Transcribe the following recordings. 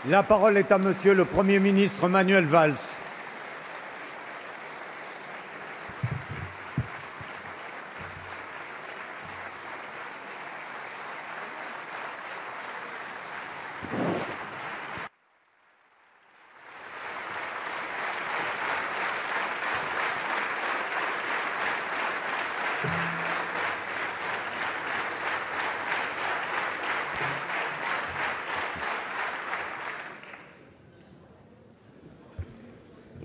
La parole est à Monsieur le Premier ministre Manuel Valls.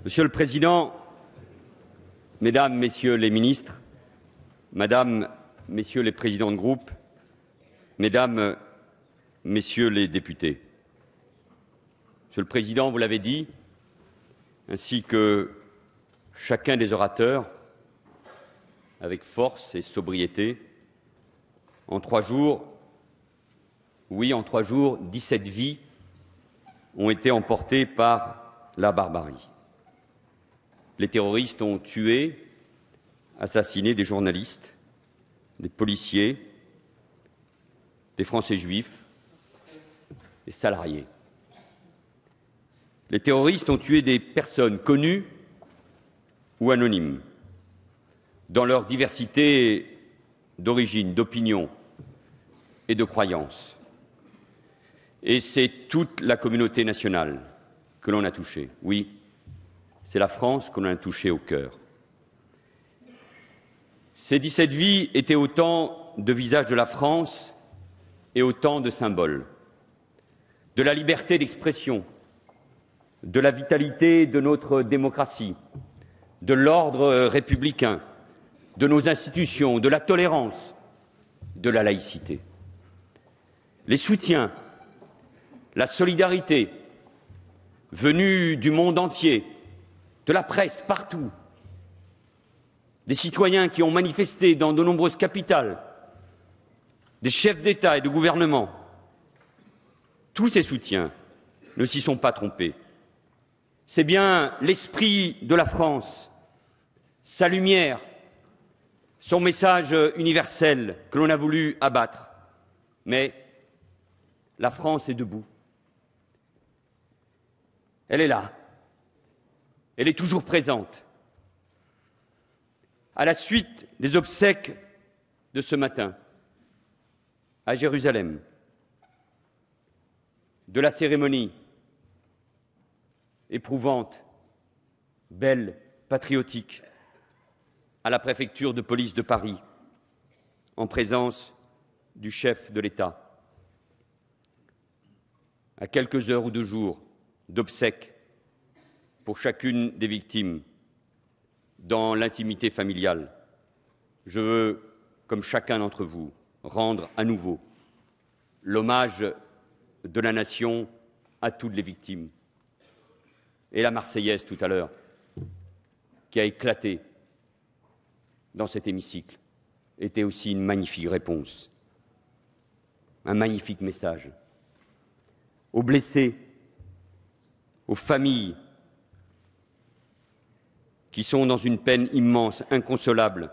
Monsieur le Président, Mesdames, Messieurs les ministres, Madame, Messieurs les présidents de groupe, Mesdames, Messieurs les députés. Monsieur le Président, vous l'avez dit, ainsi que chacun des orateurs, avec force et sobriété, en 3 jours, oui, en 3 jours, 17 vies ont été emportées par la barbarie. Les terroristes ont tué, assassiné des journalistes, des policiers, des Français juifs, des salariés. Les terroristes ont tué des personnes connues ou anonymes, dans leur diversité d'origine, d'opinion et de croyances. Et c'est toute la communauté nationale que l'on a touchée. Oui, c'est la France qu'on a touchée au cœur. Ces 17 vies étaient autant de visages de la France et autant de symboles, de la liberté d'expression, de la vitalité de notre démocratie, de l'ordre républicain, de nos institutions, de la tolérance, de la laïcité. Les soutiens, la solidarité venus du monde entier, de la presse partout, des citoyens qui ont manifesté dans de nombreuses capitales, des chefs d'État et de gouvernement, tous ces soutiens ne s'y sont pas trompés. C'est bien l'esprit de la France, sa lumière, son message universel que l'on a voulu abattre. Mais la France est debout. Elle est là. Elle est toujours présente. À la suite des obsèques de ce matin, à Jérusalem, de la cérémonie éprouvante, belle, patriotique, à la préfecture de police de Paris, en présence du chef de l'État, à quelques heures ou 2 jours d'obsèques pour chacune des victimes, dans l'intimité familiale, je veux, comme chacun d'entre vous, rendre à nouveau l'hommage de la nation à toutes les victimes. Et la Marseillaise tout à l'heure, qui a éclaté dans cet hémicycle, était aussi une magnifique réponse, un magnifique message aux blessés, aux familles qui sont dans une peine immense, inconsolable,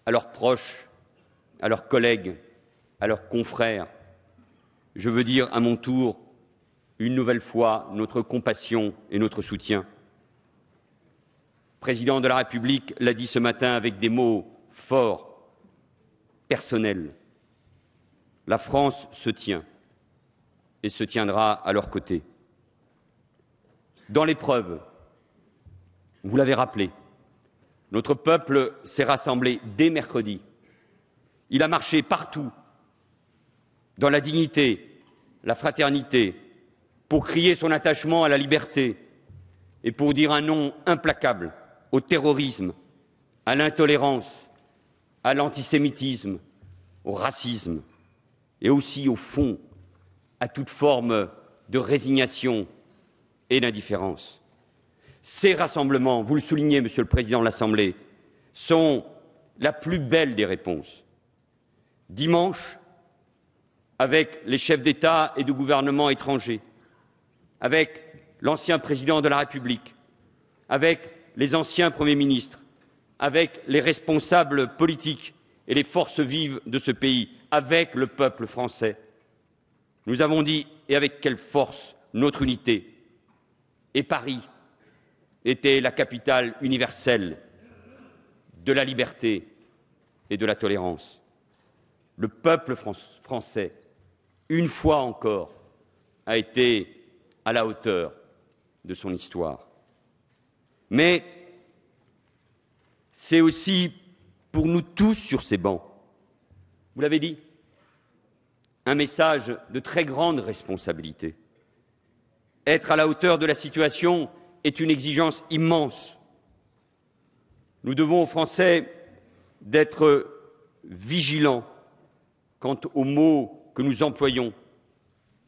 à leurs proches, à leurs collègues, à leurs confrères. Je veux dire à mon tour, une nouvelle fois, notre compassion et notre soutien. Le président de la République l'a dit ce matin avec des mots forts, personnels. La France se tient et se tiendra à leur côté. Dans l'épreuve, vous l'avez rappelé, notre peuple s'est rassemblé dès mercredi. Il a marché partout, dans la dignité, la fraternité, pour crier son attachement à la liberté et pour dire un non implacable au terrorisme, à l'intolérance, à l'antisémitisme, au racisme et aussi, au fond, à toute forme de résignation et d'indifférence. Ces rassemblements, vous le soulignez, Monsieur le Président de l'Assemblée, sont la plus belle des réponses. Dimanche, avec les chefs d'État et de gouvernement étrangers, avec l'ancien président de la République, avec les anciens premiers ministres, avec les responsables politiques et les forces vives de ce pays, avec le peuple français, nous avons dit et avec quelle force notre unité. Et Paris était la capitale universelle de la liberté et de la tolérance. Le peuple français, une fois encore, a été à la hauteur de son histoire. Mais c'est aussi pour nous tous sur ces bancs, vous l'avez dit, un message de très grande responsabilité. Être à la hauteur de la situation est une exigence immense. Nous devons aux Français d'être vigilants quant aux mots que nous employons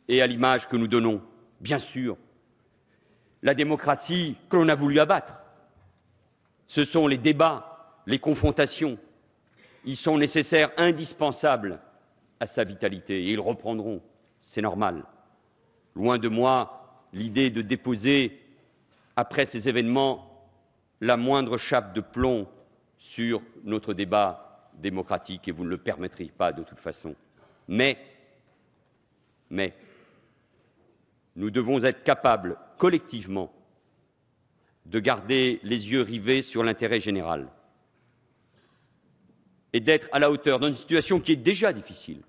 et à l'image que nous donnons. Bien sûr, la démocratie que l'on a voulu abattre, ce sont les débats, les confrontations. Ils sont nécessaires, indispensables à sa vitalité, et ils reprendront, c'est normal. Loin de moi l'idée de déposer, après ces événements, la moindre chape de plomb sur notre débat démocratique, et vous ne le permettrez pas de toute façon. Mais nous devons être capables, collectivement, de garder les yeux rivés sur l'intérêt général et d'être à la hauteur dans une situation qui est déjà difficile,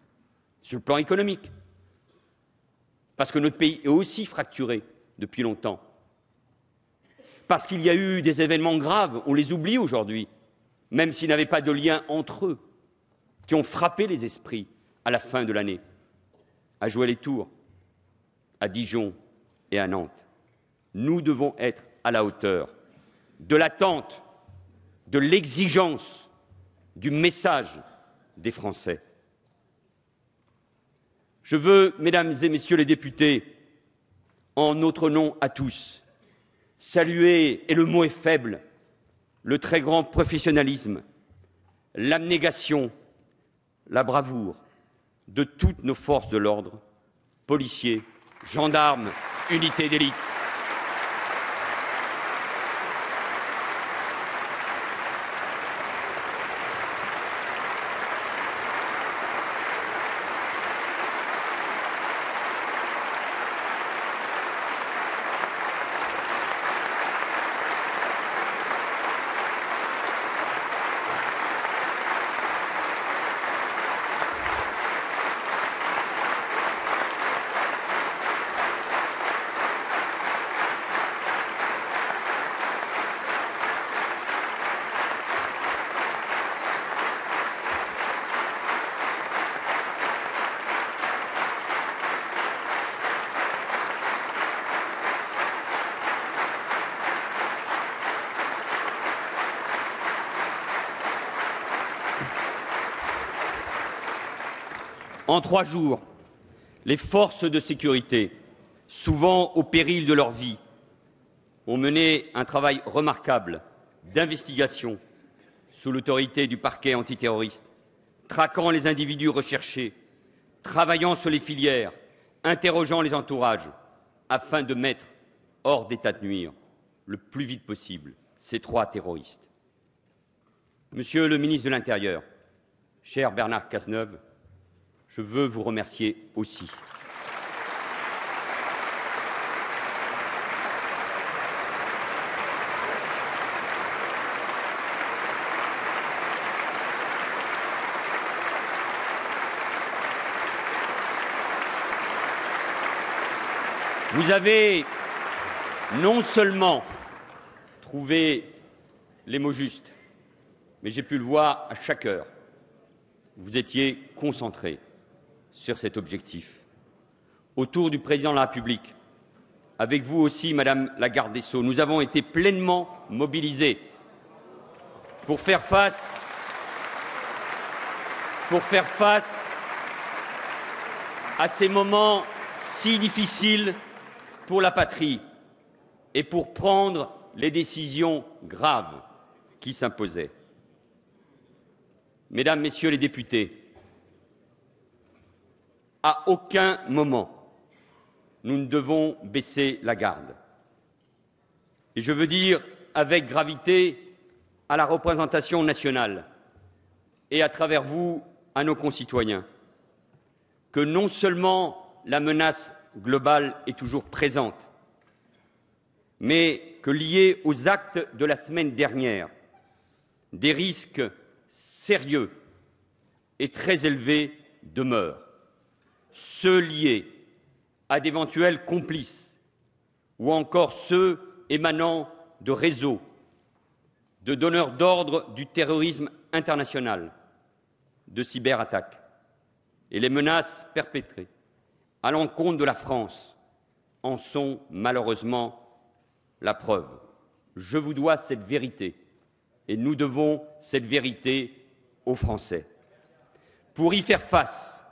sur le plan économique, parce que notre pays est aussi fracturé depuis longtemps, parce qu'il y a eu des événements graves, on les oublie aujourd'hui, même s'ils n'avaient pas de lien entre eux, qui ont frappé les esprits à la fin de l'année, à Joué-les-Tours, à Dijon et à Nantes. Nous devons être à la hauteur de l'attente, de l'exigence, du message des Français. Je veux, mesdames et messieurs les députés, en notre nom à tous, saluer, et le mot est faible, le très grand professionnalisme, l'abnégation, la bravoure de toutes nos forces de l'ordre, policiers, gendarmes, unités d'élite. En 3 jours, les forces de sécurité, souvent au péril de leur vie, ont mené un travail remarquable d'investigation sous l'autorité du parquet antiterroriste, traquant les individus recherchés, travaillant sur les filières, interrogeant les entourages, afin de mettre hors d'état de nuire le plus vite possible ces 3 terroristes. Monsieur le ministre de l'Intérieur, cher Bernard Cazeneuve, je veux vous remercier aussi. Vous avez non seulement trouvé les mots justes, mais j'ai pu le voir à chaque heure. Vous étiez concentrés sur cet objectif. Autour du Président de la République, avec vous aussi, Madame la Garde des Sceaux, nous avons été pleinement mobilisés pour faire face à ces moments si difficiles pour la patrie et pour prendre les décisions graves qui s'imposaient. Mesdames, Messieurs les députés, à aucun moment, nous ne devons baisser la garde. Et je veux dire avec gravité à la représentation nationale et à travers vous à nos concitoyens que non seulement la menace globale est toujours présente, mais que liés aux actes de la semaine dernière, des risques sérieux et très élevés demeurent, ceux liés à d'éventuels complices ou encore ceux émanant de réseaux de donneurs d'ordre du terrorisme international, de cyberattaques et les menaces perpétrées à l'encontre de la France en sont malheureusement la preuve. Je vous dois cette vérité et nous devons cette vérité aux Français. Pour y faire face,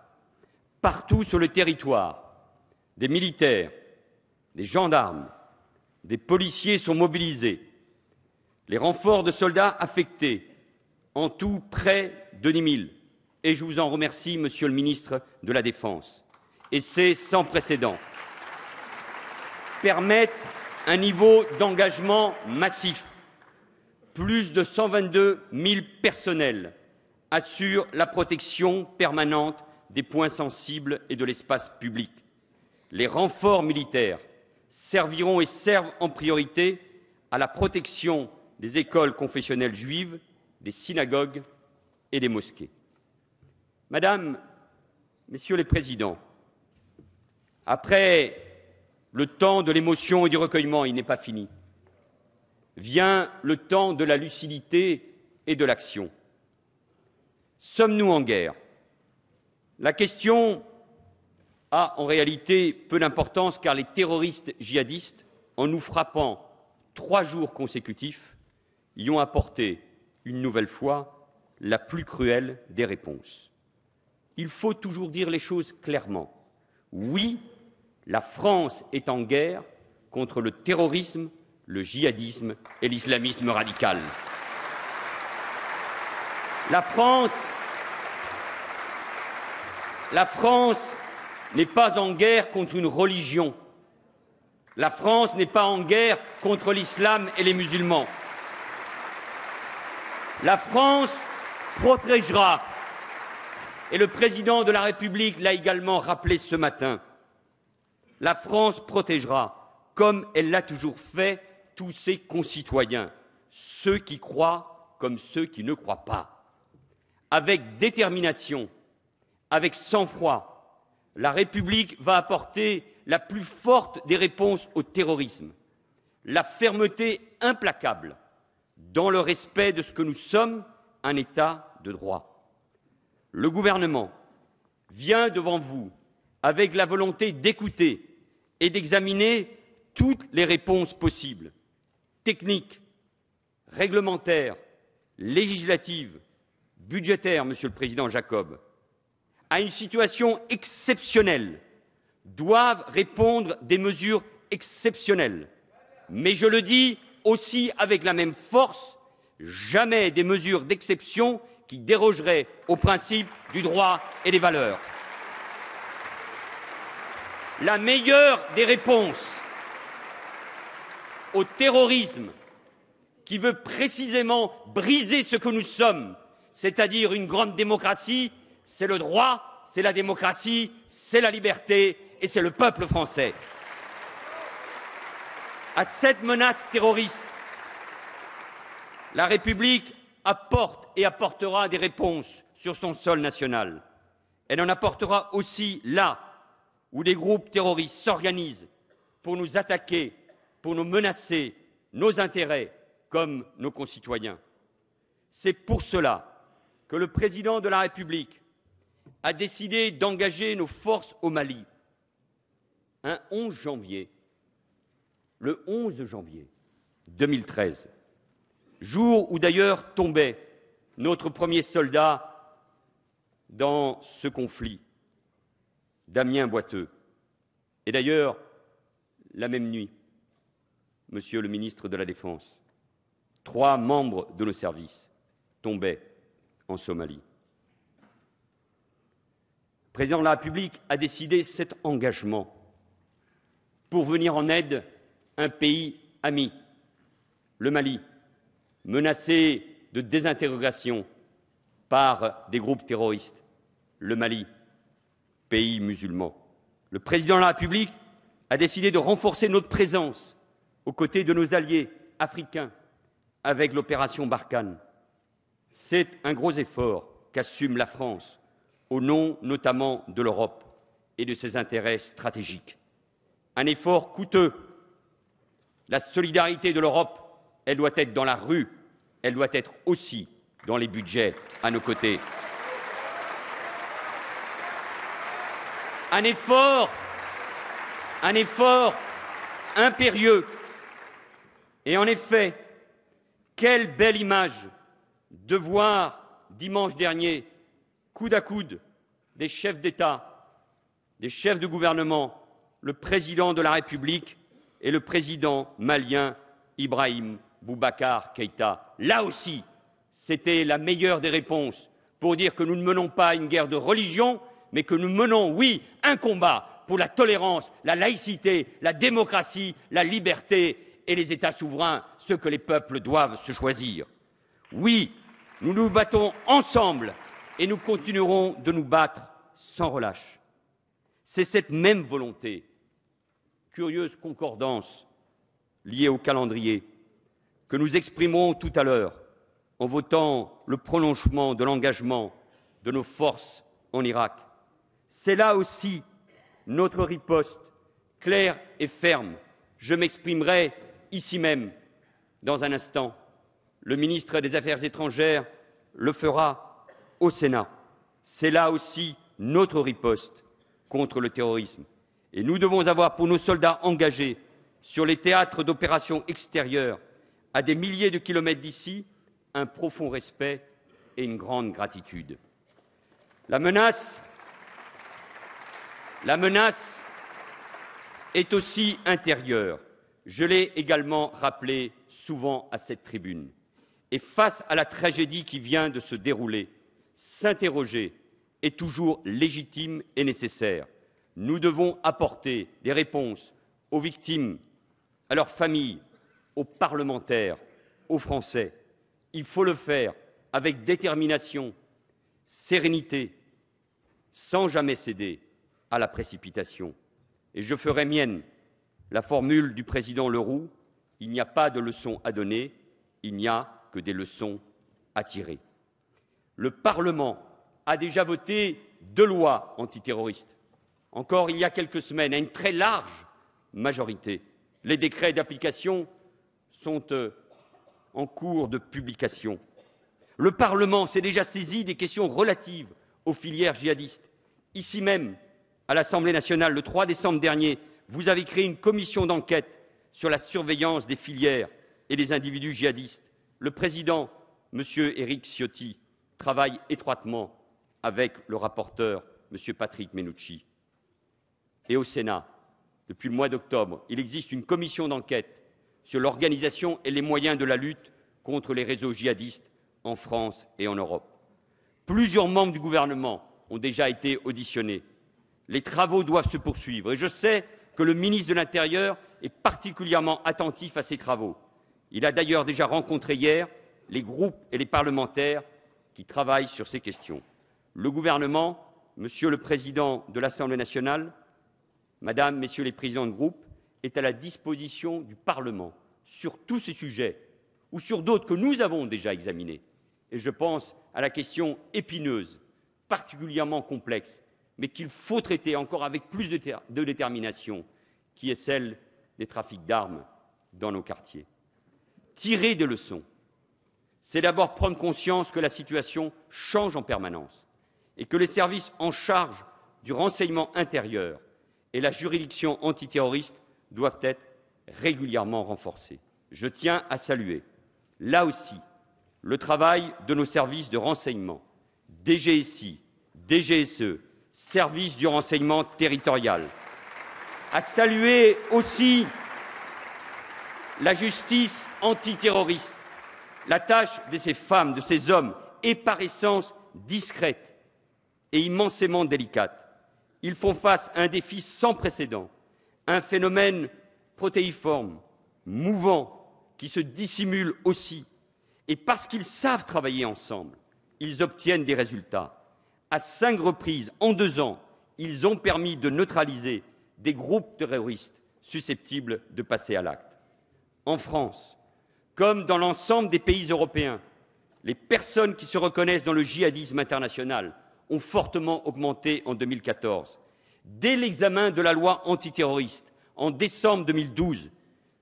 partout sur le territoire, des militaires, des gendarmes, des policiers sont mobilisés. Les renforts de soldats affectés, en tout près de 10 000, et je vous en remercie, Monsieur le ministre de la Défense, et c'est sans précédent, permettent un niveau d'engagement massif. Plus de 122 000 personnels assurent la protection permanente des points sensibles et de l'espace public. Les renforts militaires serviront et servent en priorité à la protection des écoles confessionnelles juives, des synagogues et des mosquées. Madame, Messieurs les présidents, après le temps de l'émotion et du recueillement, il n'est pas fini, vient le temps de la lucidité et de l'action. Sommes-nous en guerre? La question a en réalité peu d'importance car les terroristes djihadistes, en nous frappant 3 jours consécutifs, y ont apporté une nouvelle fois la plus cruelle des réponses. Il faut toujours dire les choses clairement. Oui, la France est en guerre contre le terrorisme, le djihadisme et l'islamisme radical. La France n'est pas en guerre contre une religion. La France n'est pas en guerre contre l'islam et les musulmans. La France protégera, et le président de la République l'a également rappelé ce matin, la France protégera, comme elle l'a toujours fait, tous ses concitoyens, ceux qui croient comme ceux qui ne croient pas. Avec détermination, avec sang-froid, la République va apporter la plus forte des réponses au terrorisme, la fermeté implacable dans le respect de ce que nous sommes, un État de droit. Le gouvernement vient devant vous avec la volonté d'écouter et d'examiner toutes les réponses possibles, techniques, réglementaires, législatives, budgétaires, Monsieur le Président Jacob, à une situation exceptionnelle, doivent répondre des mesures exceptionnelles. Mais je le dis aussi avec la même force, jamais des mesures d'exception qui dérogeraient aux principes du droit et des valeurs. La meilleure des réponses au terrorisme qui veut précisément briser ce que nous sommes, c'est-à-dire une grande démocratie, c'est le droit, c'est la démocratie, c'est la liberté et c'est le peuple français. À cette menace terroriste, la République apporte et apportera des réponses sur son sol national. Elle en apportera aussi là où des groupes terroristes s'organisent pour nous attaquer, pour nous menacer, nos intérêts comme nos concitoyens. C'est pour cela que le président de la République a décidé d'engager nos forces au Mali un 11 janvier, le 11 janvier 2013, jour où d'ailleurs tombait notre premier soldat dans ce conflit, Damien Boiteux. Et d'ailleurs, la même nuit, Monsieur le ministre de la Défense, 3 membres de nos services tombaient en Somalie. Le président de la République a décidé cet engagement pour venir en aide à un pays ami, le Mali, menacé de désintégration par des groupes terroristes, le Mali, pays musulman. Le président de la République a décidé de renforcer notre présence aux côtés de nos alliés africains avec l'opération Barkhane. C'est un gros effort qu'assume la France, au nom notamment de l'Europe et de ses intérêts stratégiques. Un effort coûteux. La solidarité de l'Europe, elle doit être dans la rue, elle doit être aussi dans les budgets à nos côtés. Un effort impérieux. Et en effet, quelle belle image de voir dimanche dernier, coude à coude, des chefs d'État, des chefs de gouvernement, le président de la République et le président malien Ibrahim Boubacar Keïta. Là aussi, c'était la meilleure des réponses pour dire que nous ne menons pas une guerre de religion, mais que nous menons, oui, un combat pour la tolérance, la laïcité, la démocratie, la liberté et les États souverains, ce que les peuples doivent se choisir. Oui, nous nous battons ensemble et nous continuerons de nous battre sans relâche. C'est cette même volonté, curieuse concordance liée au calendrier, que nous exprimerons tout à l'heure en votant le prolongement de l'engagement de nos forces en Irak. C'est là aussi notre riposte claire et ferme. Je m'exprimerai ici même dans un instant. Le ministre des Affaires étrangères le fera au Sénat. C'est là aussi notre riposte contre le terrorisme. Et nous devons avoir pour nos soldats engagés sur les théâtres d'opérations extérieures, à des milliers de kilomètres d'ici, un profond respect et une grande gratitude. La menace est aussi intérieure. Je l'ai également rappelé souvent à cette tribune. Et face à la tragédie qui vient de se dérouler, s'interroger est toujours légitime et nécessaire. Nous devons apporter des réponses aux victimes, à leurs familles, aux parlementaires, aux Français. Il faut le faire avec détermination, sérénité, sans jamais céder à la précipitation. Et je ferai mienne la formule du président Leroux, il n'y a pas de leçons à donner, il n'y a que des leçons à tirer. Le Parlement a déjà voté 2 lois antiterroristes. Encore il y a quelques semaines, à une très large majorité. Les décrets d'application sont en cours de publication. Le Parlement s'est déjà saisi des questions relatives aux filières djihadistes. Ici même, à l'Assemblée nationale, le 3 décembre dernier, vous avez créé une commission d'enquête sur la surveillance des filières et des individus djihadistes. Le président, M. Éric Ciotti, travaille étroitement avec le rapporteur, M. Patrick Mennucci. Et au Sénat, depuis le mois d'octobre, il existe une commission d'enquête sur l'organisation et les moyens de la lutte contre les réseaux djihadistes en France et en Europe. Plusieurs membres du gouvernement ont déjà été auditionnés. Les travaux doivent se poursuivre et je sais que le ministre de l'Intérieur est particulièrement attentif à ces travaux. Il a d'ailleurs déjà rencontré hier les groupes et les parlementaires qui travaillent sur ces questions. Le gouvernement, Monsieur le Président de l'Assemblée nationale, Madame, Messieurs les présidents de groupe, est à la disposition du Parlement sur tous ces sujets ou sur d'autres que nous avons déjà examinés. Et je pense à la question épineuse, particulièrement complexe, mais qu'il faut traiter encore avec plus de détermination, qui est celle des trafics d'armes dans nos quartiers. Tirer des leçons, c'est d'abord prendre conscience que la situation change en permanence et que les services en charge du renseignement intérieur et la juridiction antiterroriste doivent être régulièrement renforcés. Je tiens à saluer, là aussi, le travail de nos services de renseignement, DGSI, DGSE, services du renseignement territorial, à saluer aussi la justice antiterroriste. La tâche de ces femmes, de ces hommes, est par essence discrète et immensément délicate. Ils font face à un défi sans précédent, un phénomène protéiforme, mouvant, qui se dissimule aussi. Et parce qu'ils savent travailler ensemble, ils obtiennent des résultats. À 5 reprises, en 2 ans, Ils ont permis de neutraliser des groupes terroristes susceptibles de passer à l'acte. En France, comme dans l'ensemble des pays européens, les personnes qui se reconnaissent dans le djihadisme international ont fortement augmenté en 2014. Dès l'examen de la loi antiterroriste, en décembre 2012,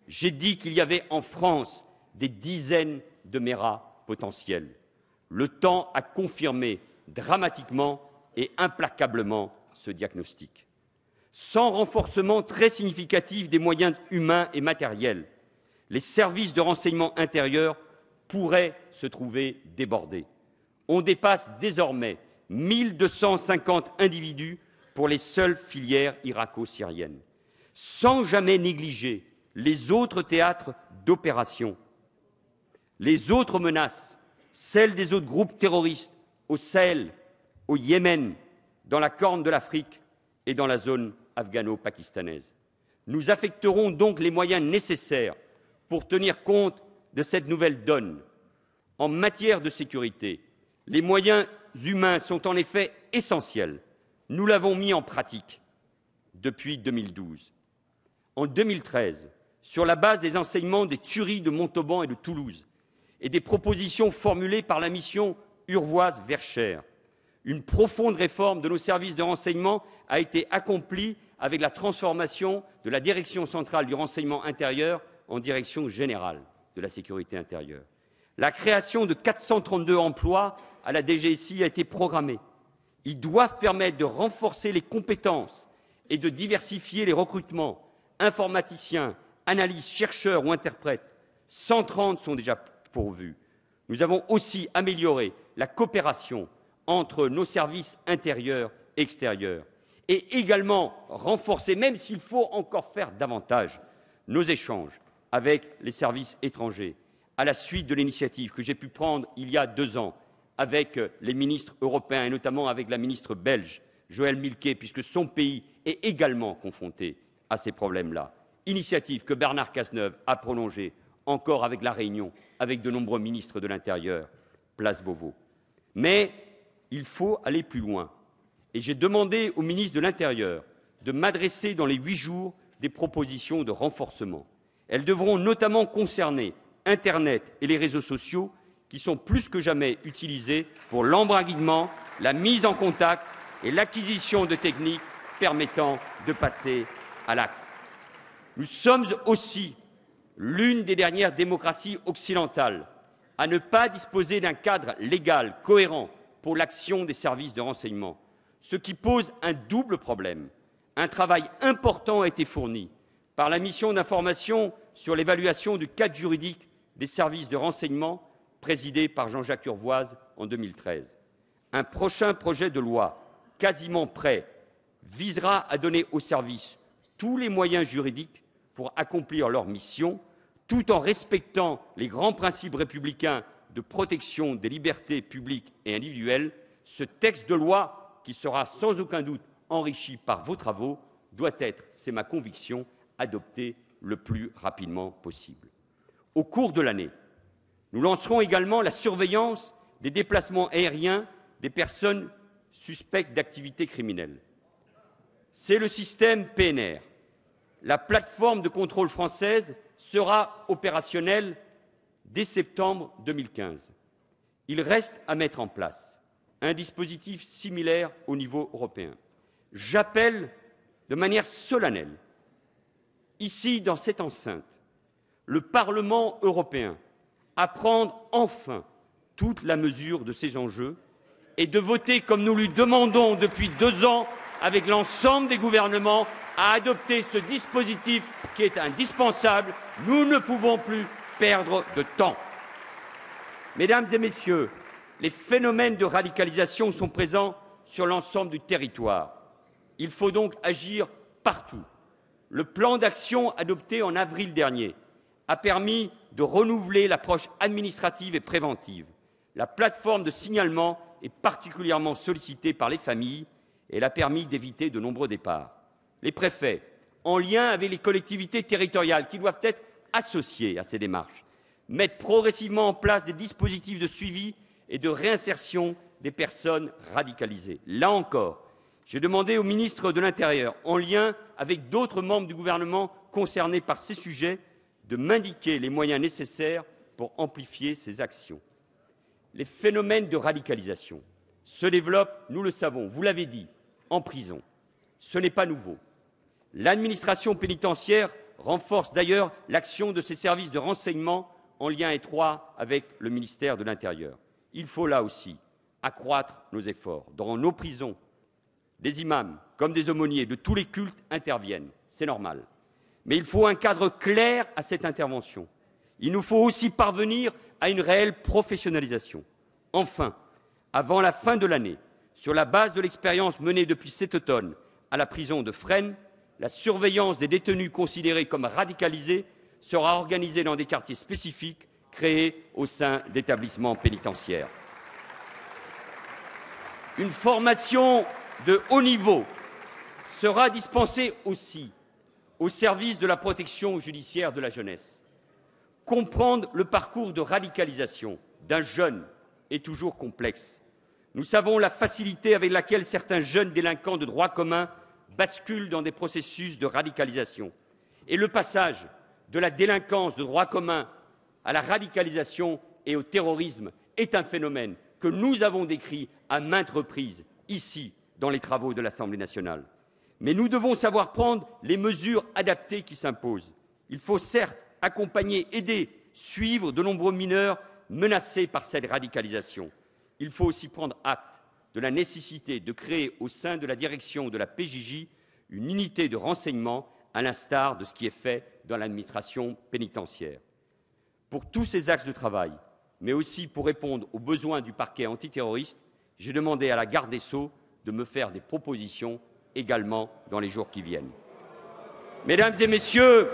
j'ai dit qu'il y avait en France des dizaines de méras potentiels. Le temps a confirmé dramatiquement et implacablement ce diagnostic. Sans renforcement très significatif des moyens humains et matériels, les services de renseignement intérieur pourraient se trouver débordés. On dépasse désormais 1250 individus pour les seules filières irako-syriennes, sans jamais négliger les autres théâtres d'opération, les autres menaces, celles des autres groupes terroristes au Sahel, au Yémen, dans la Corne de l'Afrique et dans la zone afghano-pakistanaise. Nous affecterons donc les moyens nécessaires pour tenir compte de cette nouvelle donne. En matière de sécurité, les moyens humains sont en effet essentiels. Nous l'avons mis en pratique depuis 2012. En 2013, sur la base des enseignements des tueries de Montauban et de Toulouse et des propositions formulées par la mission Urvoas-Verscher, une profonde réforme de nos services de renseignement a été accomplie avec la transformation de la Direction centrale du renseignement intérieur en Direction générale de la sécurité intérieure. La création de 432 emplois à la DGSI a été programmée. Ils doivent permettre de renforcer les compétences et de diversifier les recrutements, informaticiens, analystes, chercheurs ou interprètes. 130 sont déjà pourvus. Nous avons aussi amélioré la coopération entre nos services intérieurs et extérieurs et également renforcé, même s'il faut encore faire davantage, nos échanges avec les services étrangers, à la suite de l'initiative que j'ai pu prendre il y a 2 ans avec les ministres européens et notamment avec la ministre belge, Joëlle Milquet, puisque son pays est également confronté à ces problèmes-là. Initiative que Bernard Cazeneuve a prolongée encore avec la Réunion, avec de nombreux ministres de l'Intérieur, place Beauvau. Mais il faut aller plus loin. Et j'ai demandé au ministre de l'Intérieur de m'adresser dans les 8 jours des propositions de renforcement. Elles devront notamment concerner Internet et les réseaux sociaux qui sont plus que jamais utilisés pour l'embraguinement, la mise en contact et l'acquisition de techniques permettant de passer à l'acte. Nous sommes aussi l'une des dernières démocraties occidentales à ne pas disposer d'un cadre légal cohérent pour l'action des services de renseignement, ce qui pose un double problème. Un travail important a été fourni par la mission d'information sur l'évaluation du cadre juridique des services de renseignement présidée par Jean-Jacques Urvoas en 2013. Un prochain projet de loi, quasiment prêt, visera à donner aux services tous les moyens juridiques pour accomplir leur mission, tout en respectant les grands principes républicains de protection des libertés publiques et individuelles. Ce texte de loi, qui sera sans aucun doute enrichi par vos travaux, doit être, c'est ma conviction, adopté le plus rapidement possible. Au cours de l'année, nous lancerons également la surveillance des déplacements aériens des personnes suspectes d'activités criminelles. C'est le système PNR. La plateforme de contrôle française sera opérationnelle dès septembre 2015. Il reste à mettre en place un dispositif similaire au niveau européen. J'appelle de manière solennelle, ici dans cette enceinte, le Parlement européen à prendre enfin toute la mesure de ces enjeux et de voter, comme nous lui demandons depuis 2 ans, avec l'ensemble des gouvernements, à adopter ce dispositif qui est indispensable. Nous ne pouvons plus perdre de temps. Mesdames et messieurs, les phénomènes de radicalisation sont présents sur l'ensemble du territoire. Il faut donc agir partout. Le plan d'action adopté en avril dernier a permis de renouveler l'approche administrative et préventive. La plateforme de signalement est particulièrement sollicitée par les familles et elle a permis d'éviter de nombreux départs. Les préfets, en lien avec les collectivités territoriales qui doivent être associées à ces démarches, mettent progressivement en place des dispositifs de suivi et de réinsertion des personnes radicalisées. Là encore, J'ai demandé au ministre de l'Intérieur, en lien avec d'autres membres du gouvernement concernés par ces sujets, de m'indiquer les moyens nécessaires pour amplifier ces actions. Les phénomènes de radicalisation se développent, nous le savons, vous l'avez dit, en prison. Ce n'est pas nouveau. L'administration pénitentiaire renforce d'ailleurs l'action de ses services de renseignement en lien étroit avec le ministère de l'Intérieur. Il faut là aussi accroître nos efforts. Dans nos prisons, des imams comme des aumôniers de tous les cultes interviennent, c'est normal. Mais il faut un cadre clair à cette intervention. Il nous faut aussi parvenir à une réelle professionnalisation. Enfin, avant la fin de l'année, sur la base de l'expérience menée depuis cet automne à la prison de Fresnes, la surveillance des détenus considérés comme radicalisés sera organisée dans des quartiers spécifiques créés au sein d'établissements pénitentiaires. Une formation de haut niveau sera dispensée aussi au service de la protection judiciaire de la jeunesse. Comprendre le parcours de radicalisation d'un jeune est toujours complexe. Nous savons la facilité avec laquelle certains jeunes délinquants de droit commun basculent dans des processus de radicalisation. Et le passage de la délinquance de droit commun à la radicalisation et au terrorisme est un phénomène que nous avons décrit à maintes reprises, ici, dans les travaux de l'Assemblée nationale. Mais nous devons savoir prendre les mesures adaptées qui s'imposent. Il faut certes accompagner, aider, suivre de nombreux mineurs menacés par cette radicalisation. Il faut aussi prendre acte de la nécessité de créer au sein de la direction de la PJJ une unité de renseignement, à l'instar de ce qui est fait dans l'administration pénitentiaire. Pour tous ces axes de travail, mais aussi pour répondre aux besoins du parquet antiterroriste, j'ai demandé à la garde des Sceaux de me faire des propositions également dans les jours qui viennent. Mesdames et messieurs,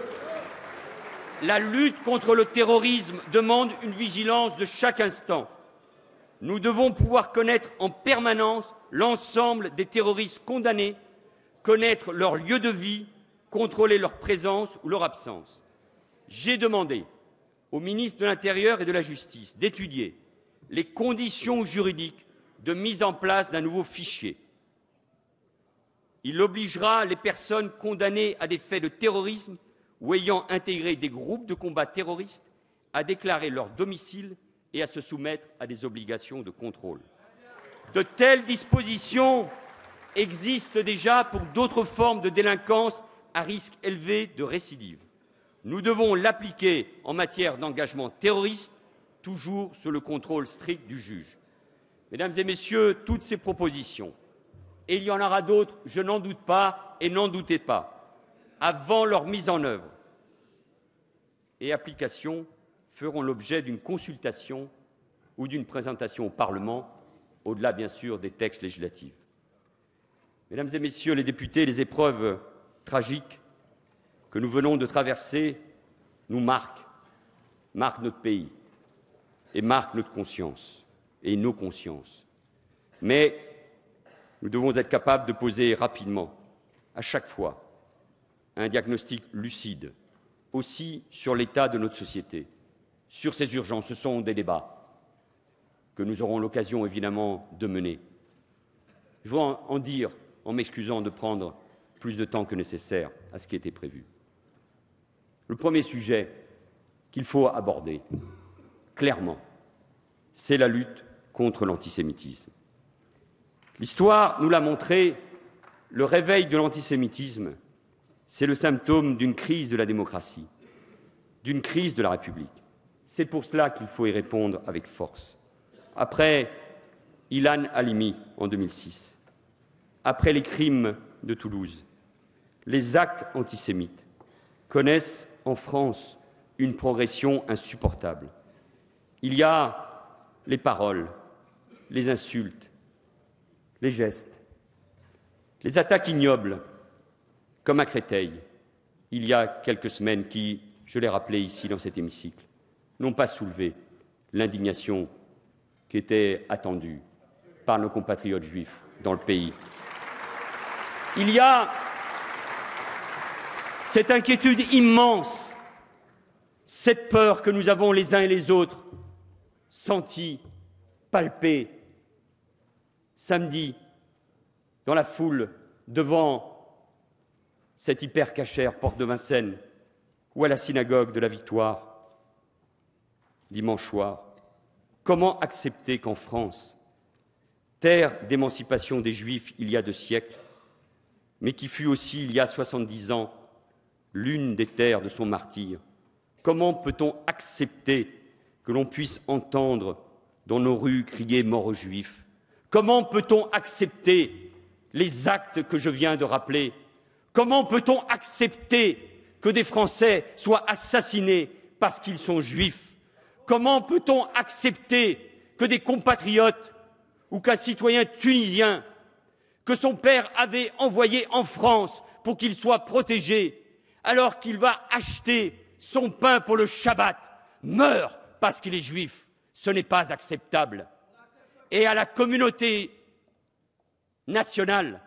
la lutte contre le terrorisme demande une vigilance de chaque instant. Nous devons pouvoir connaître en permanence l'ensemble des terroristes condamnés, connaître leur lieu de vie, contrôler leur présence ou leur absence. J'ai demandé au ministre de l'Intérieur et de la Justice d'étudier les conditions juridiques de mise en place d'un nouveau fichier. Il obligera les personnes condamnées à des faits de terrorisme ou ayant intégré des groupes de combat terroristes à déclarer leur domicile et à se soumettre à des obligations de contrôle. De telles dispositions existent déjà pour d'autres formes de délinquance à risque élevé de récidive. Nous devons l'appliquer en matière d'engagement terroriste, toujours sous le contrôle strict du juge. Mesdames et messieurs, toutes ces propositions, et il y en aura d'autres, je n'en doute pas, et n'en doutez pas, avant leur mise en œuvre et application, feront l'objet d'une consultation ou d'une présentation au Parlement, au-delà bien sûr des textes législatifs. Mesdames et messieurs les députés, les épreuves tragiques que nous venons de traverser nous marquent notre pays et marquent notre conscience et nos consciences. Mais nous devons être capables de poser rapidement, à chaque fois, un diagnostic lucide, aussi sur l'état de notre société, sur ces urgences. Ce sont des débats que nous aurons l'occasion évidemment de mener. Je veux en dire, en m'excusant de prendre plus de temps que nécessaire à ce qui était prévu. Le premier sujet qu'il faut aborder, clairement, c'est la lutte contre l'antisémitisme. L'histoire nous l'a montré, le réveil de l'antisémitisme, c'est le symptôme d'une crise de la démocratie, d'une crise de la République. C'est pour cela qu'il faut y répondre avec force. Après Ilan Halimi en 2006, après les crimes de Toulouse, les actes antisémites connaissent en France une progression insupportable. Il y a les paroles, les insultes, les gestes, les attaques ignobles, comme à Créteil, il y a quelques semaines, qui, je l'ai rappelé ici dans cet hémicycle, n'ont pas soulevé l'indignation qui était attendue par nos compatriotes juifs dans le pays. Il y a cette inquiétude immense, cette peur que nous avons les uns et les autres sentie, palpée samedi dans la foule devant cet hyper-cachère porte de Vincennes ou à la synagogue de la Victoire dimanche soir. Comment accepter qu'en France, terre d'émancipation des Juifs il y a 2 siècles, mais qui fut aussi il y a 70 ans l'une des terres de son martyre, comment peut-on accepter que l'on puisse entendre dans nos rues crier mort aux Juifs? Comment peut-on accepter les actes que je viens de rappeler? Comment peut-on accepter que des Français soient assassinés parce qu'ils sont juifs? Comment peut-on accepter que des compatriotes ou qu'un citoyen tunisien que son père avait envoyé en France pour qu'il soit protégé, alors qu'il va acheter son pain pour le Shabbat, meure parce qu'il est juif? Ce n'est pas acceptable. Et à la communauté nationale,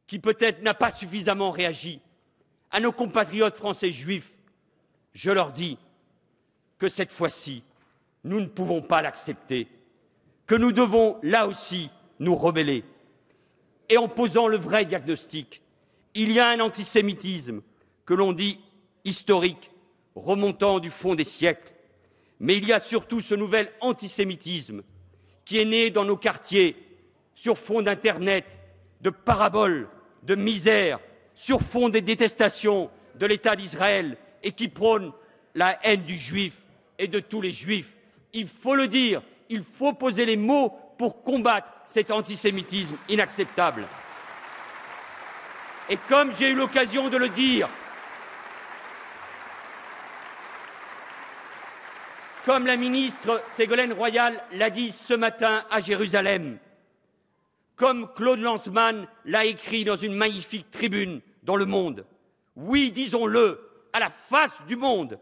qui peut-être n'a pas suffisamment réagi, à nos compatriotes français juifs, je leur dis que cette fois-ci, nous ne pouvons pas l'accepter, que nous devons, là aussi, nous rebeller. Et en posant le vrai diagnostic, il y a un antisémitisme que l'on dit historique, remontant du fond des siècles, mais il y a surtout ce nouvel antisémitisme qui est né dans nos quartiers, sur fond d'Internet, de paraboles, de misère, sur fond des détestations de l'État d'Israël et qui prône la haine du juif et de tous les juifs. Il faut le dire, il faut poser les mots pour combattre cet antisémitisme inacceptable. Et comme j'ai eu l'occasion de le dire, comme la ministre Ségolène Royal l'a dit ce matin à Jérusalem, comme Claude Lanzmann l'a écrit dans une magnifique tribune dans Le Monde, oui, disons-le, à la face du monde,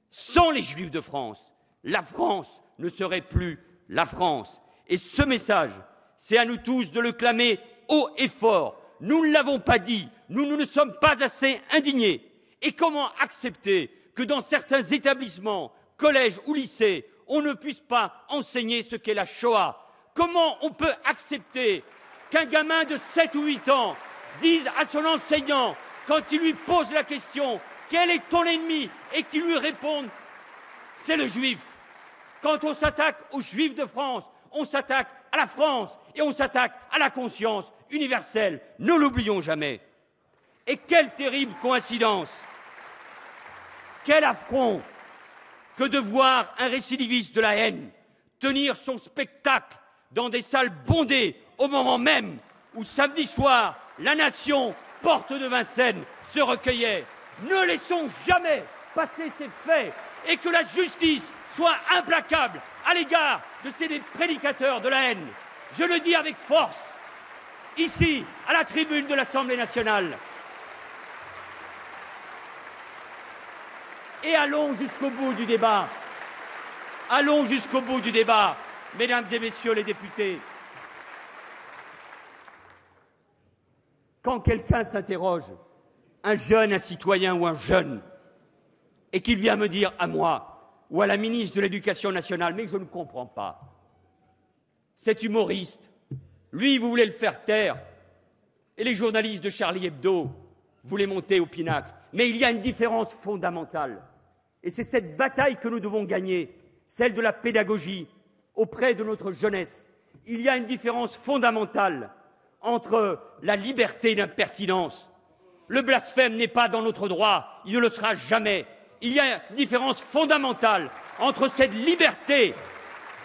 sans les Juifs de France, la France ne serait plus la France. Et ce message, c'est à nous tous de le clamer haut et fort. Nous ne l'avons pas dit, nous ne sommes pas assez indignés. Et comment accepter que dans certains établissements, collèges ou lycées, on ne puisse pas enseigner ce qu'est la Shoah? Comment on peut accepter qu'un gamin de 7 ou 8 ans dise à son enseignant, quand il lui pose la question « Quel est ton ennemi ?» et qu'il lui réponde « C'est le juif ». Quand on s'attaque aux Juifs de France, on s'attaque à la France et on s'attaque à la conscience universelle. Ne l'oublions jamais. Et quelle terrible coïncidence, quel affront que de voir un récidiviste de la haine tenir son spectacle dans des salles bondées au moment même où samedi soir, la nation, porte de Vincennes, se recueillait. Ne laissons jamais passer ces faits et que la justice soit implacable à l'égard de ces prédicateurs de la haine. Je le dis avec force, ici, à la tribune de l'Assemblée nationale. Et allons jusqu'au bout du débat. Allons jusqu'au bout du débat, mesdames et messieurs les députés. Quand quelqu'un s'interroge, un jeune, un citoyen ou un jeune, et qu'il vient me dire à moi ou à la ministre de l'Éducation nationale, mais je ne comprends pas, cet humoriste, lui, vous voulez le faire taire, et les journalistes de Charlie Hebdo voulaient monter au pinacle. Mais il y a une différence fondamentale, et c'est cette bataille que nous devons gagner, celle de la pédagogie auprès de notre jeunesse. Il y a une différence fondamentale entre la liberté d'impertinence. Le blasphème n'est pas dans notre droit, il ne le sera jamais. Il y a une différence fondamentale entre cette liberté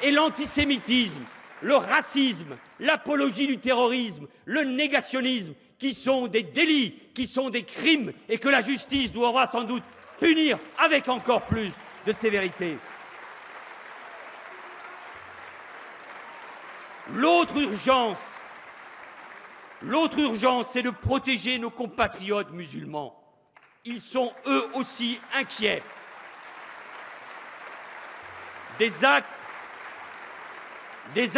et l'antisémitisme, le racisme, l'apologie du terrorisme, le négationnisme, qui sont des délits, qui sont des crimes, et que la justice devra sans doute punir avec encore plus de sévérité. L'autre urgence, c'est de protéger nos compatriotes musulmans. Ils sont eux aussi inquiets. Des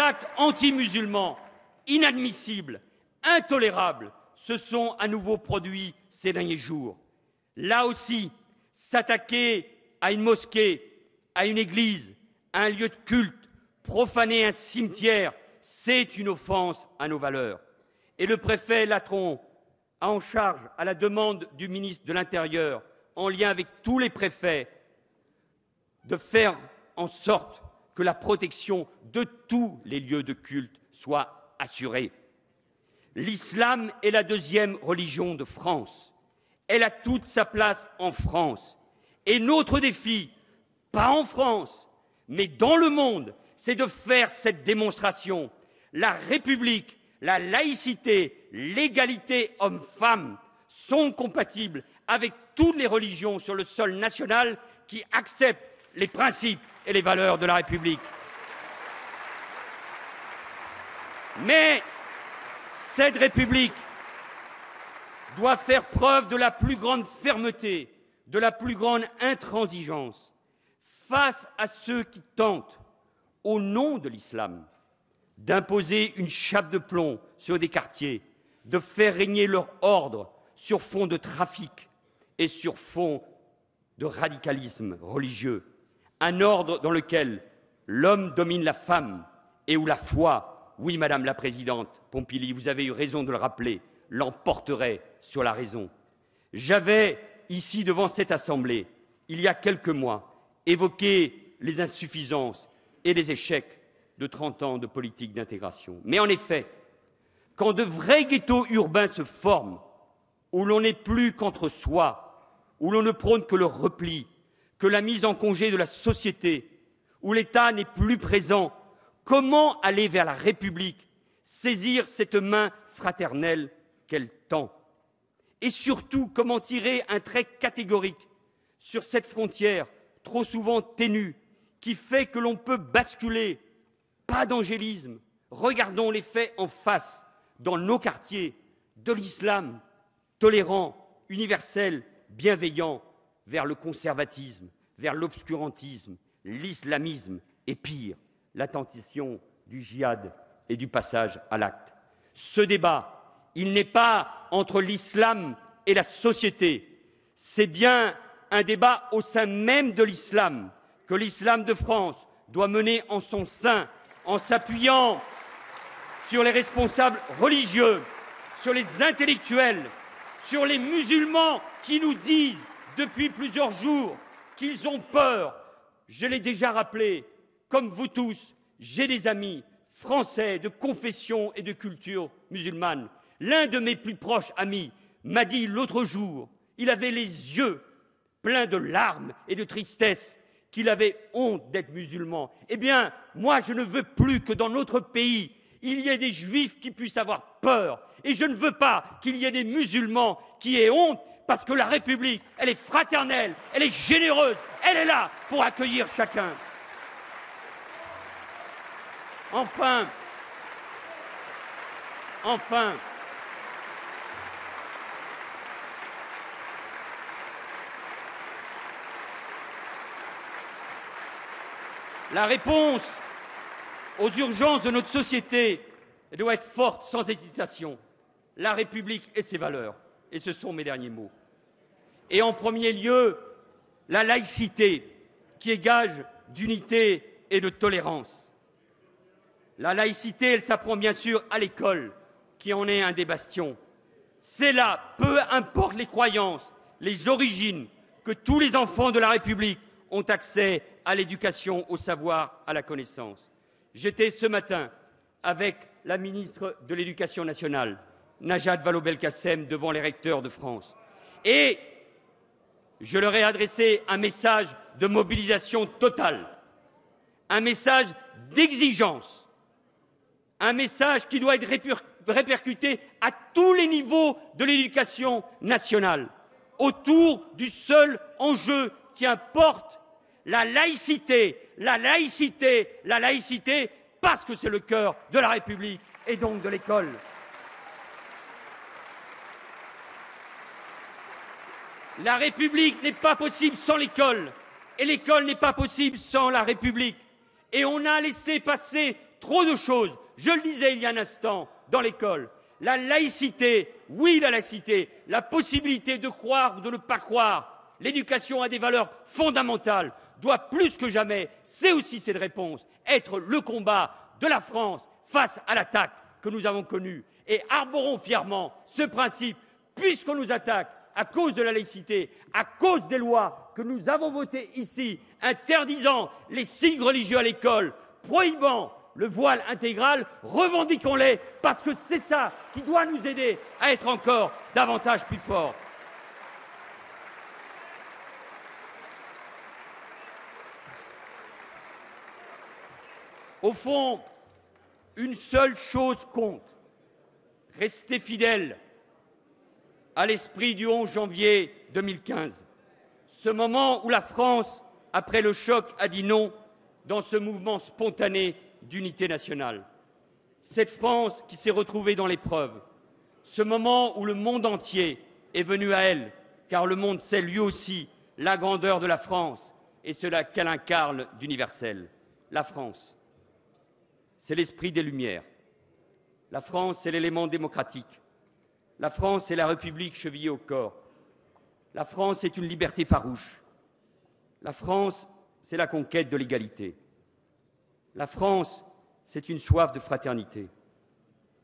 actes anti-musulmans, inadmissibles, intolérables, se sont à nouveau produits ces derniers jours. Là aussi, s'attaquer à une mosquée, à une église, à un lieu de culte, profaner un cimetière, c'est une offense à nos valeurs. Et le préfet Latron a en charge, à la demande du ministre de l'Intérieur, en lien avec tous les préfets, de faire en sorte que la protection de tous les lieux de culte soit assurée. L'islam est la deuxième religion de France. Elle a toute sa place en France. Et notre défi, pas en France, mais dans le monde, c'est de faire cette démonstration. La République, la laïcité, l'égalité homme-femme sont compatibles avec toutes les religions sur le sol national qui acceptent les principes et les valeurs de la République. Mais cette République doit faire preuve de la plus grande fermeté, de la plus grande intransigeance face à ceux qui tentent, au nom de l'islam, d'imposer une chape de plomb sur des quartiers, de faire régner leur ordre sur fond de trafic et sur fond de radicalisme religieux, un ordre dans lequel l'homme domine la femme et où la foi, oui, Madame la Présidente Pompili, vous avez eu raison de le rappeler, l'emporterait sur la raison. J'avais, ici devant cette Assemblée, il y a quelques mois, évoqué les insuffisances et les échecs de 30 ans de politique d'intégration. Mais en effet, quand de vrais ghettos urbains se forment, où l'on n'est plus qu'entre soi, où l'on ne prône que le repli, que la mise en congé de la société, où l'État n'est plus présent, comment aller vers la République, saisir cette main fraternelle qu'elle tend? Et surtout, comment tirer un trait catégorique sur cette frontière trop souvent ténue qui fait que l'on peut basculer? Pas d'angélisme, regardons les faits en face, dans nos quartiers, de l'islam tolérant, universel, bienveillant, vers le conservatisme, vers l'obscurantisme, l'islamisme et pire, la tentation du djihad et du passage à l'acte. Ce débat, il n'est pas entre l'islam et la société, c'est bien un débat au sein même de l'islam, que l'islam de France doit mener en son sein, en s'appuyant sur les responsables religieux, sur les intellectuels, sur les musulmans qui nous disent depuis plusieurs jours qu'ils ont peur. Je l'ai déjà rappelé, comme vous tous, j'ai des amis français de confession et de culture musulmane. L'un de mes plus proches amis m'a dit l'autre jour, il avait les yeux pleins de larmes et de tristesse, qu'il avait honte d'être musulman. Eh bien, moi, je ne veux plus que dans notre pays, il y ait des juifs qui puissent avoir peur. Et je ne veux pas qu'il y ait des musulmans qui aient honte, parce que la République, elle est fraternelle, elle est généreuse, elle est là pour accueillir chacun. Enfin, la réponse aux urgences de notre société doit être forte, sans hésitation. La République et ses valeurs. Et ce sont mes derniers mots. Et en premier lieu, la laïcité, qui est gage d'unité et de tolérance. La laïcité, elle s'apprend bien sûr à l'école, qui en est un des bastions. C'est là, peu importe les croyances, les origines, que tous les enfants de la République ont accès à l'éducation, au savoir, à la connaissance. J'étais ce matin avec la ministre de l'Éducation nationale, Najat Vallaud-Belkacem, devant les recteurs de France. Et je leur ai adressé un message de mobilisation totale, un message d'exigence, un message qui doit être répercuté à tous les niveaux de l'éducation nationale, autour du seul enjeu qui importe, la laïcité, la laïcité, la laïcité, parce que c'est le cœur de la République et donc de l'école. La République n'est pas possible sans l'école, et l'école n'est pas possible sans la République. Et on a laissé passer trop de choses, je le disais il y a un instant, dans l'école. La laïcité, oui la laïcité, la possibilité de croire ou de ne pas croire, l'éducation a des valeurs fondamentales, doit plus que jamais, c'est aussi cette réponse, être le combat de la France face à l'attaque que nous avons connue et arborons fièrement ce principe, puisqu'on nous attaque à cause de la laïcité, à cause des lois que nous avons votées ici, interdisant les signes religieux à l'école, prohibant le voile intégral, revendiquons-les, parce que c'est ça qui doit nous aider à être encore davantage plus forts. Au fond, une seule chose compte, rester fidèle à l'esprit du 11 janvier 2015, ce moment où la France, après le choc, a dit non dans ce mouvement spontané d'unité nationale. Cette France qui s'est retrouvée dans l'épreuve, ce moment où le monde entier est venu à elle, car le monde sait lui aussi la grandeur de la France et cela qu'elle incarne d'universel. La France, c'est l'esprit des Lumières. La France, c'est l'élément démocratique. La France, c'est la République chevillée au corps. La France, c'est une liberté farouche. La France, c'est la conquête de l'égalité. La France, c'est une soif de fraternité.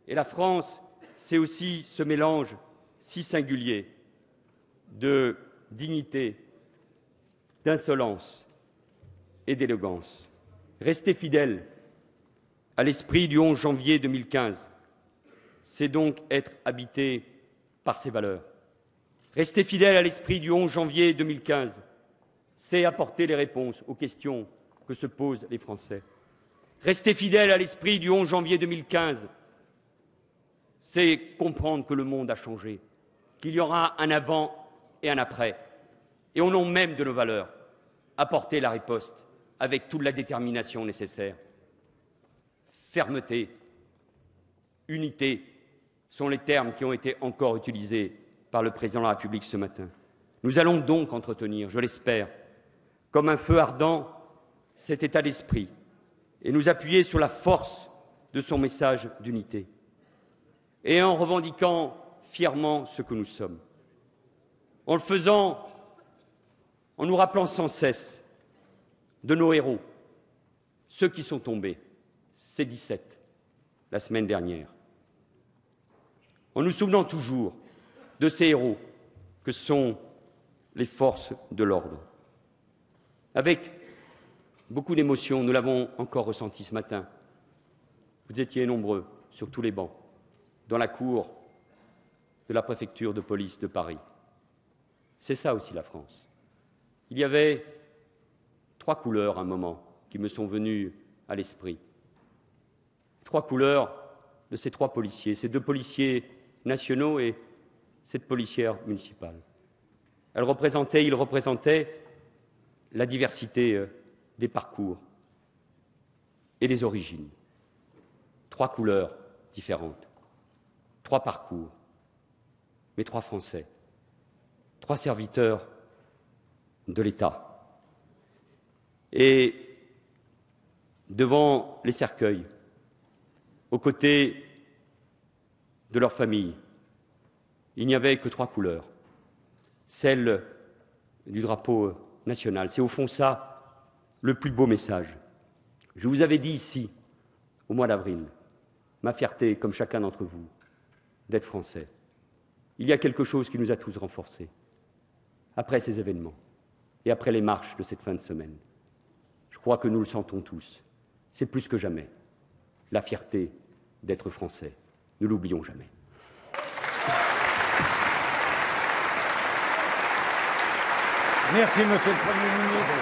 Et la France, c'est aussi ce mélange si singulier de dignité, d'insolence et d'élégance. Rester fidèle à l'esprit du 11 janvier 2015, c'est donc être habité par ces valeurs. Rester fidèle à l'esprit du 11 janvier 2015, c'est apporter les réponses aux questions que se posent les Français. Rester fidèle à l'esprit du 11 janvier 2015, c'est comprendre que le monde a changé, qu'il y aura un avant et un après, et au nom même de nos valeurs, apporter la riposte avec toute la détermination nécessaire. Fermeté, unité sont les termes qui ont été encore utilisés par le Président de la République ce matin. Nous allons donc entretenir, je l'espère, comme un feu ardent, cet état d'esprit et nous appuyer sur la force de son message d'unité. Et en revendiquant fièrement ce que nous sommes. En le faisant, en nous rappelant sans cesse de nos héros, ceux qui sont tombés, ces 17, la semaine dernière. En nous souvenant toujours de ces héros que sont les forces de l'ordre. Avec beaucoup d'émotion, nous l'avons encore ressenti ce matin. Vous étiez nombreux sur tous les bancs, dans la cour de la préfecture de police de Paris. C'est ça aussi la France. Il y avait 3 couleurs à un moment qui me sont venues à l'esprit. 3 couleurs de ces 3 policiers, ces 2 policiers nationaux et cette policière municipale. Ils représentaient la diversité des parcours et des origines. 3 couleurs différentes, 3 parcours, mais 3 Français, 3 serviteurs de l'État. Et devant les cercueils, aux côtés de leur famille, il n'y avait que 3 couleurs. Celle du drapeau national. C'est au fond ça le plus beau message. Je vous avais dit ici, au mois d'avril, ma fierté, comme chacun d'entre vous, d'être français. Il y a quelque chose qui nous a tous renforcés. Après ces événements et après les marches de cette fin de semaine, je crois que nous le sentons tous. C'est plus que jamais la fierté d'être français. Ne l'oublions jamais. Merci, Monsieur le Premier ministre.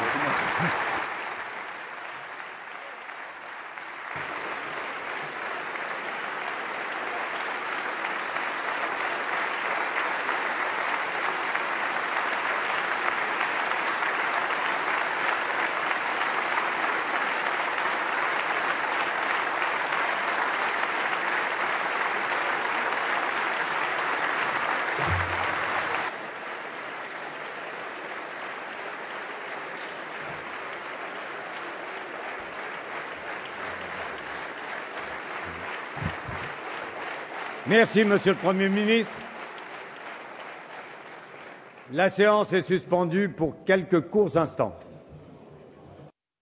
Merci, Monsieur le Premier ministre. La séance est suspendue pour quelques courts instants.